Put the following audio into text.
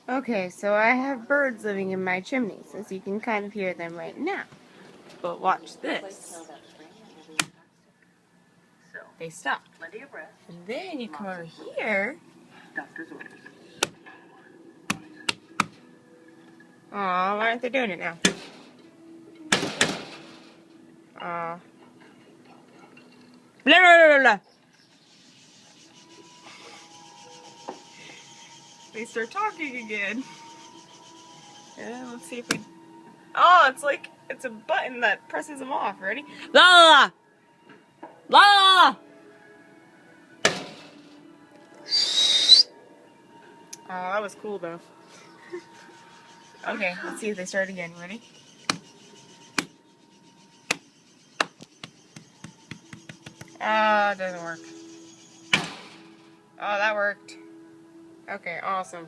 Okay, so I have birds living in my chimneys, as you can kind of hear them right now. But watch this. They stop. And then you come over here. Aw, why aren't they doing it now? Aw. Blah, blah, blah, blah. They start talking again. Yeah, let's see if we... Oh, it's a button that presses them off. Ready? La la la. Oh, that was cool though. Okay, let's see if they start again. Ready? It doesn't work. Oh, that worked. Okay, awesome.